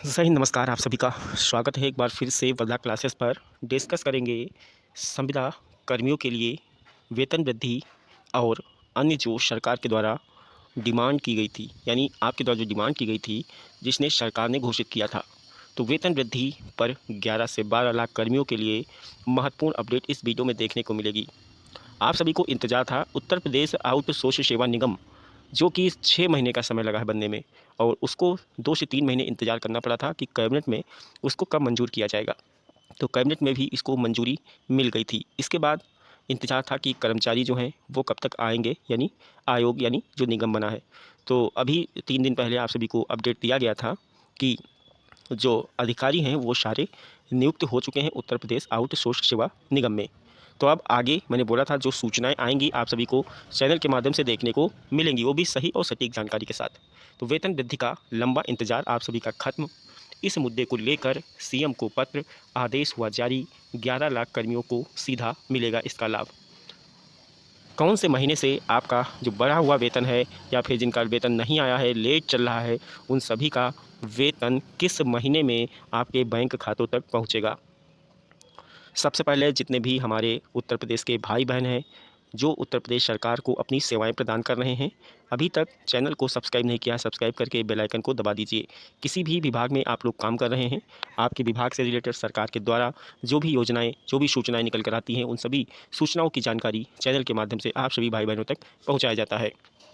सही नमस्कार आप सभी का स्वागत है एक बार फिर से वरदा क्लासेस पर। डिस्कस करेंगे संविदा कर्मियों के लिए वेतन वृद्धि और अन्य जो सरकार के द्वारा डिमांड की गई थी, यानी आपके द्वारा जो डिमांड की गई थी जिसने सरकार ने घोषित किया था। तो वेतन वृद्धि पर 11 से 12 लाख कर्मियों के लिए महत्वपूर्ण अपडेट इस वीडियो में देखने को मिलेगी। आप सभी को इंतजार था उत्तर प्रदेश आउटसोर्स सेवा निगम, जो कि 6 महीने का समय लगा है बनने में, और उसको 2 से 3 महीने इंतज़ार करना पड़ा था कि कैबिनेट में उसको कब मंजूर किया जाएगा। तो कैबिनेट में भी इसको मंजूरी मिल गई थी। इसके बाद इंतज़ार था कि कर्मचारी जो हैं वो कब तक आएँगे, यानी आयोग यानी जो निगम बना है। तो अभी 3 दिन पहले आप सभी को अपडेट दिया गया था कि जो अधिकारी हैं वो सारे नियुक्त हो चुके हैं उत्तर प्रदेश आउटसोर्स सेवा निगम में। तो अब आगे मैंने बोला था जो सूचनाएं आएंगी आप सभी को चैनल के माध्यम से देखने को मिलेंगी, वो भी सही और सटीक जानकारी के साथ। तो वेतन वृद्धि का लंबा इंतजार आप सभी का खत्म। इस मुद्दे को लेकर सीएम को पत्र, आदेश हुआ जारी। 11 लाख कर्मियों को सीधा मिलेगा इसका लाभ। कौन से महीने से आपका जो बढ़ा हुआ वेतन है या फिर जिनका वेतन नहीं आया है, लेट चल रहा है, उन सभी का वेतन किस महीने में आपके बैंक खातों तक पहुंचेगा। सबसे पहले जितने भी हमारे उत्तर प्रदेश के भाई बहन हैं जो उत्तर प्रदेश सरकार को अपनी सेवाएं प्रदान कर रहे हैं, अभी तक चैनल को सब्सक्राइब नहीं किया, सब्सक्राइब करके बेल आइकन को दबा दीजिए। किसी भी विभाग में आप लोग काम कर रहे हैं, आपके विभाग से रिलेटेड सरकार के द्वारा जो भी योजनाएं, जो भी सूचनाएं निकल कर आती हैं, उन सभी सूचनाओं की जानकारी चैनल के माध्यम से आप सभी भाई बहनों तक पहुँचाया जाता है।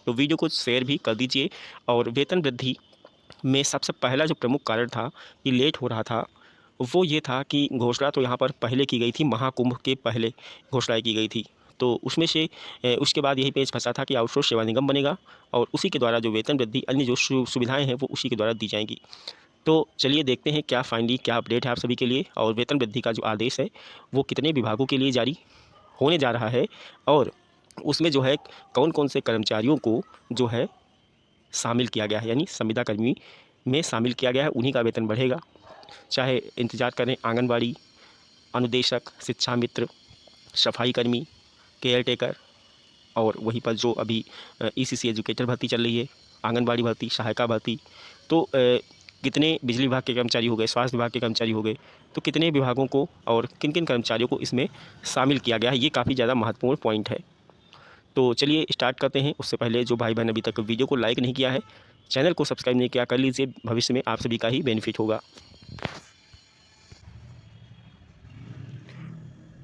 तो वीडियो को शेयर भी कर दीजिए। और वेतन वृद्धि में सबसे पहला जो प्रमुख कारण था कि लेट हो रहा था, वो ये था कि घोषणा तो यहाँ पर पहले की गई थी, महाकुंभ के पहले घोषणाएँ की गई थी। तो उसमें से उसके बाद यही पेच फँसा था कि आउटसोर्स सेवा निगम बनेगा और उसी के द्वारा जो वेतन वृद्धि, अन्य जो सुविधाएँ हैं वो उसी के द्वारा दी जाएँगी। तो चलिए देखते हैं क्या फाइनली क्या अपडेट है आप सभी के लिए, और वेतन वृद्धि का जो आदेश है वो कितने विभागों के लिए जारी होने जा रहा है, और उसमें जो है कौन-कौन से कर्मचारियों को जो है शामिल किया गया है, यानी संविदा कर्मी में शामिल किया गया है, उन्हीं का वेतन बढ़ेगा। चाहे इंतज़ार करें आंगनबाड़ी, अनुदेशक, शिक्षा मित्र, सफाई कर्मी, केयर टेकर, और वहीं पर जो अभी ईसीसी एजुकेटर भर्ती चल रही है, आंगनबाड़ी भर्ती, सहायिका भर्ती। तो कितने बिजली विभाग के कर्मचारी हो गए, स्वास्थ्य विभाग के कर्मचारी हो गए, तो कितने विभागों को और किन किन कर्मचारियों को इसमें शामिल किया गया है, ये काफ़ी ज़्यादा महत्वपूर्ण पॉइंट है। तो चलिए स्टार्ट करते हैं। उससे पहले जो भाई बहन अभी तक वीडियो को लाइक नहीं किया है, चैनल को सब्सक्राइब नहीं किया, कर लीजिए, भविष्य में आप सभी का ही बेनिफिट होगा।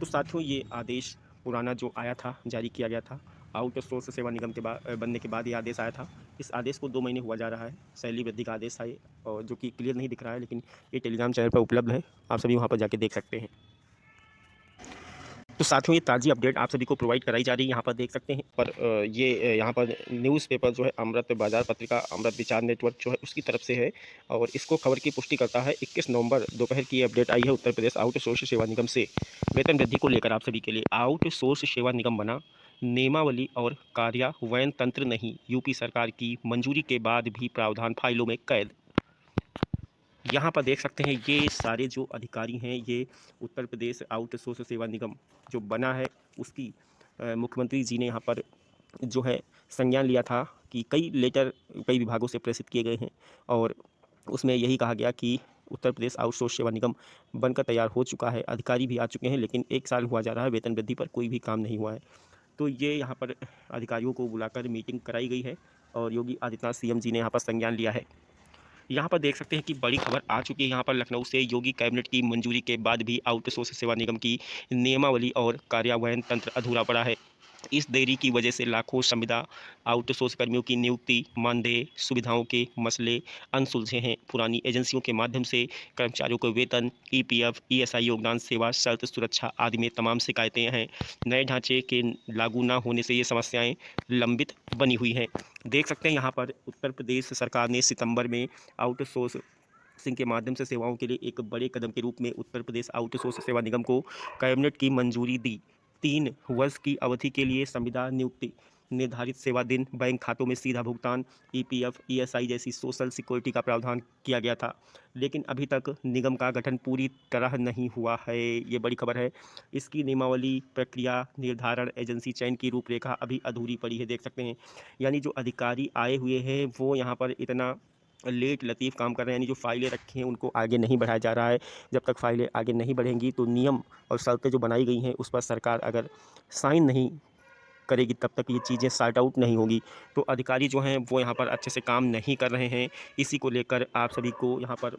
तो साथियों ये आदेश पुराना जो आया था, जारी किया गया था, आउटसोर्स सेवा निगम के बाद बनने के बाद ये आदेश आया था। इस आदेश को 2 महीने हुआ जा रहा है। सैलरी वृद्धि का आदेश था ये, और जो कि क्लियर नहीं दिख रहा है, लेकिन ये टेलीग्राम चैनल पर उपलब्ध है, आप सभी वहाँ पर जाके देख सकते हैं। तो साथियों ये ताज़ी अपडेट आप सभी को प्रोवाइड कराई जा रही है, यहाँ पर देख सकते हैं। पर ये यहाँ पर न्यूज़पेपर जो है अमृत बाजार पत्रिका, अमृत विचार नेटवर्क जो है उसकी तरफ से है, और इसको खबर की पुष्टि करता है। 21 नवंबर दोपहर की अपडेट आई है उत्तर प्रदेश आउटसोर्स सेवा निगम से वेतन वृद्धि को लेकर। आप सभी के लिए आउटसोर्स सेवा निगम बना, नियमावली और कार्यान्वयन तंत्र नहीं, यूपी सरकार की मंजूरी के बाद भी प्रावधान फाइलों में कैद। यहाँ पर देख सकते हैं ये सारे जो अधिकारी हैं, ये उत्तर प्रदेश आउटसोर्स सेवा निगम जो बना है उसकी मुख्यमंत्री जी ने यहाँ पर जो है संज्ञान लिया था कि कई लेटर कई विभागों से प्रेषित किए गए हैं, और उसमें यही कहा गया कि उत्तर प्रदेश आउटसोर्स सेवा निगम बनकर तैयार हो चुका है, अधिकारी भी आ चुके हैं, लेकिन 1 साल हुआ जा रहा है, वेतन वृद्धि पर कोई भी काम नहीं हुआ है। तो ये यहाँ पर अधिकारियों को बुलाकर मीटिंग कराई गई है, और योगी आदित्यनाथ सीएम जी ने यहाँ पर संज्ञान लिया है। यहाँ पर देख सकते हैं कि बड़ी खबर आ चुकी है यहाँ पर लखनऊ से। योगी कैबिनेट की मंजूरी के बाद भी आउटसोर्स सेवा निगम की नियमावली और कार्यान्वयन तंत्र अधूरा पड़ा है। इस देरी की वजह से लाखों संविदा आउटसोर्स कर्मियों की नियुक्ति, मानदेय, सुविधाओं के मसले अनसुलझे हैं। पुरानी एजेंसियों के माध्यम से कर्मचारियों को वेतन, ईपीएफ, ईएसआई योगदान, सेवा शर्त, सुरक्षा आदि में तमाम शिकायतें हैं। नए ढांचे के लागू न होने से ये समस्याएं लंबित बनी हुई हैं। देख सकते हैं यहाँ पर उत्तर प्रदेश सरकार ने सितंबर में आउटसोर्सिंग के माध्यम से सेवाओं के लिए एक बड़े कदम के रूप में उत्तर प्रदेश आउटसोर्स सेवा निगम को कैबिनेट की मंजूरी दी। 3 वर्ष की अवधि के लिए संविदा नियुक्ति, निर्धारित सेवा दिन, बैंक खातों में सीधा भुगतान, ईपीएफ, ईएसआई जैसी सोशल सिक्योरिटी का प्रावधान किया गया था। लेकिन अभी तक निगम का गठन पूरी तरह नहीं हुआ है, ये बड़ी खबर है। इसकी नियमावली, प्रक्रिया निर्धारण, एजेंसी चयन की रूपरेखा अभी अधूरी पड़ी है, देख सकते हैं। यानी जो अधिकारी आए हुए हैं वो यहाँ पर इतना लेट लतीफ़ काम कर रहे हैं, यानी जो फ़ाइलें रखी हैं उनको आगे नहीं बढ़ाया जा रहा है। जब तक फ़ाइलें आगे नहीं बढ़ेंगी तो नियम और शर्तें जो बनाई गई हैं उस पर सरकार अगर साइन नहीं करेगी तब तक ये चीज़ें सॉर्ट आउट नहीं होगी। तो अधिकारी जो हैं वो यहाँ पर अच्छे से काम नहीं कर रहे हैं। इसी को लेकर आप सभी को यहाँ पर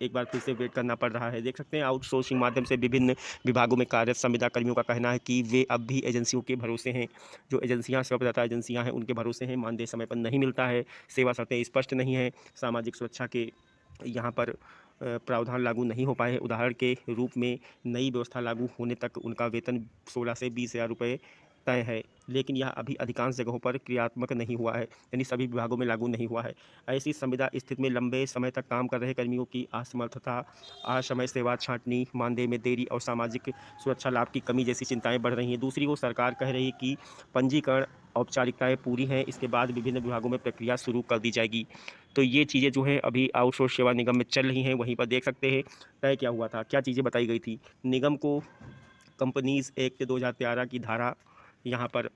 एक बार फिर से वेट करना पड़ रहा है। देख सकते हैं आउटसोर्सिंग माध्यम से विभिन्न विभागों में कार्यरत संविदा कर्मियों का कहना है कि वे अब भी एजेंसियों के भरोसे हैं। जो एजेंसियाँ सेवा प्रदाता एजेंसियाँ हैं उनके भरोसे हैं। मानदेय समय पर नहीं मिलता है, सेवा शर्तें स्पष्ट नहीं हैं, सामाजिक सुरक्षा के यहाँ पर प्रावधान लागू नहीं हो पाए हैं। उदाहरण के रूप में नई व्यवस्था लागू होने तक उनका वेतन 16 से 20 हज़ार रुपये तय है, लेकिन यह अभी अधिकांश जगहों पर क्रियात्मक नहीं हुआ है, यानी सभी विभागों में लागू नहीं हुआ है। ऐसी संविदा स्थिति में लंबे समय तक काम कर रहे कर्मियों की असमर्थता, असमय सेवा छांटनी, मानदेय में देरी और सामाजिक सुरक्षा लाभ की कमी जैसी चिंताएं बढ़ रही हैं। दूसरी ओर सरकार कह रही है कि पंजीकरण औपचारिकताएं पूरी हैं, इसके बाद विभिन्न विभागों में प्रक्रिया शुरू कर दी जाएगी। तो ये चीज़ें जो हैं अभी आउटसोर्स सेवा निगम में चल रही हैं। वहीं पर देख सकते हैं तय क्या हुआ था, क्या चीज़ें बताई गई थी। निगम को कंपनीज एक्ट 2013 की धारा यहाँ पर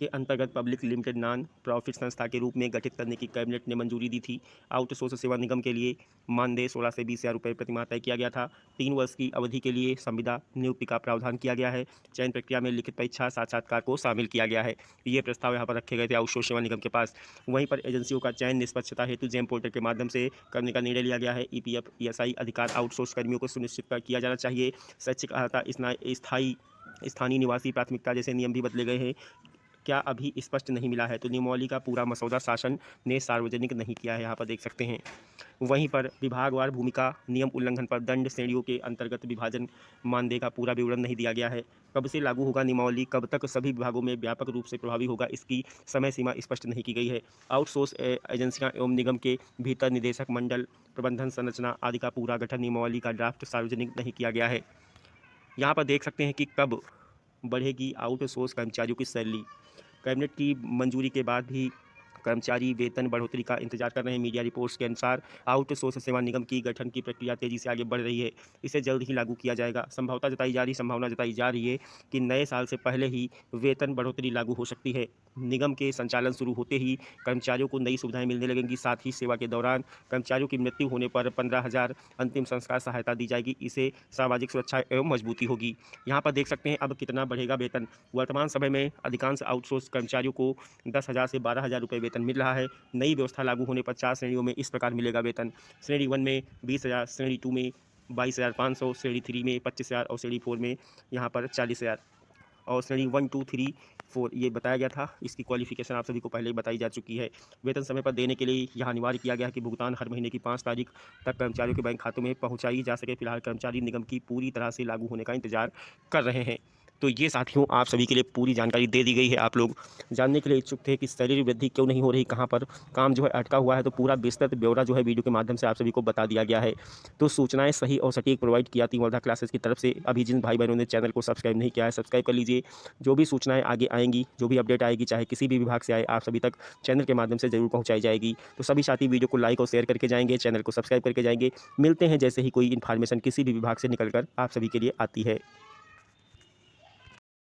के अंतर्गत पब्लिक लिमिटेड नॉन प्रॉफिट संस्था के रूप में गठित करने की कैबिनेट ने मंजूरी दी थी। आउटसोर्स सेवा निगम के लिए मानदेय 16 से 20 हज़ार रुपये प्रतिमाह तय किया गया था। 3 वर्ष की अवधि के लिए संविदा नियुक्ति का प्रावधान किया गया है। चयन प्रक्रिया में लिखित परीक्षा साक्षात्कार को शामिल किया गया है। ये प्रस्ताव यहाँ पर रखे गए थे आउटसोर्स सेवा निगम के पास। वहीं पर एजेंसियों का चयन निष्पक्षता हेतु जेम पोर्टल के माध्यम से करने का निर्णय लिया गया है। ईपीएफ ईएसआई अधिकार आउटसोर्स कर्मियों को सुनिश्चित किया जाना चाहिए। शैक्षिक अर्हता स्थायी स्थानीय निवासी प्राथमिकता जैसे नियम भी बदले गए हैं। क्या अभी स्पष्ट नहीं मिला है, तो नियमावली का पूरा मसौदा शासन ने सार्वजनिक नहीं किया है, यहाँ पर देख सकते हैं। वहीं पर विभागवार भूमिका नियम उल्लंघन पर दंड श्रेणियों के अंतर्गत विभाजन, मानदेय का पूरा विवरण नहीं दिया गया है। कब से लागू होगा नियमावली, कब तक सभी विभागों में व्यापक रूप से प्रभावी होगा, इसकी समय सीमा स्पष्ट नहीं की गई है। आउटसोर्स एजेंसियां एवं निगम के भीतर निदेशक मंडल, प्रबंधन संरचना आदि का पूरा गठन नियमावली का ड्राफ्ट सार्वजनिक नहीं किया गया है। यहाँ पर देख सकते हैं कि कब बढ़ेगी आउटसोर्स कर्मचारियों की सैलरी। कैबिनेट की मंजूरी के बाद भी कर्मचारी वेतन बढ़ोतरी का इंतजार कर रहे हैं। मीडिया रिपोर्ट्स के अनुसार आउटसोर्स सेवा निगम की गठन की प्रक्रिया तेजी से आगे बढ़ रही है। इसे जल्द ही लागू किया जाएगा। संभावना जताई जा रही है कि नए साल से पहले ही वेतन बढ़ोतरी लागू हो सकती है। निगम के संचालन शुरू होते ही कर्मचारियों को नई सुविधाएं मिलने लगेंगी। साथ ही सेवा के दौरान कर्मचारियों की मृत्यु होने पर 15,000 अंतिम संस्कार सहायता दी जाएगी। इससे सामाजिक सुरक्षा एवं मजबूती होगी। यहाँ पर देख सकते हैं अब कितना बढ़ेगा वेतन। वर्तमान समय में अधिकांश आउटसोर्स कर्मचारियों को 10,000 से 12,000 रुपये वेतन मिल रहा है। नई व्यवस्था लागू होने पर 4 श्रेणियों में इस प्रकार मिलेगा वेतन। श्रेणी 1 में 20,000, श्रेणी 2 में 22,500, श्रेणी 3 में 25,000 और श्रेणी 4 में यहाँ पर 40,000 और श्रेणी 1, 2, 3, 4 ये बताया गया था। इसकी क्वालिफिकेशन आप सभी को पहले ही बताई जा चुकी है। वेतन समय पर देने के लिए यहाँ अनिवार्य किया गया है कि भुगतान हर महीने की 5 तारीख तक कर्मचारियों के बैंक खातों में पहुँचाई जा सके। फिलहाल कर्मचारी निगम की पूरी तरह से लागू होने का इंतजार कर रहे हैं। तो ये साथियों आप सभी के लिए पूरी जानकारी दे दी गई है। आप लोग जानने के लिए इच्छुक थे कि सैलरी वृद्धि क्यों नहीं हो रही, कहाँ पर काम जो है अटका हुआ है, तो पूरा विस्तृत ब्यौरा जो है वीडियो के माध्यम से आप सभी को बता दिया गया है। तो सूचनाएं सही और सटीक प्रोवाइड किया थी वर्धा क्लासेस की तरफ से। अभी जिन भाई बहनों ने चैनल को सब्सक्राइब नहीं किया है सब्सक्राइब कर लीजिए। जो भी सूचनाएं आगे आएंगी, जो भी अपडेट आएगी, चाहे किसी भी विभाग से आए, आप सभी तक चैनल के माध्यम से जरूर पहुँचाई जाएगी। तो सभी साथी वीडियो को लाइक और शेयर करके जाएंगे, चैनल को सब्सक्राइब करके जाएंगे। मिलते हैं जैसे ही कोई इन्फॉर्मेशन किसी भी विभाग से निकल कर आप सभी के लिए आती है।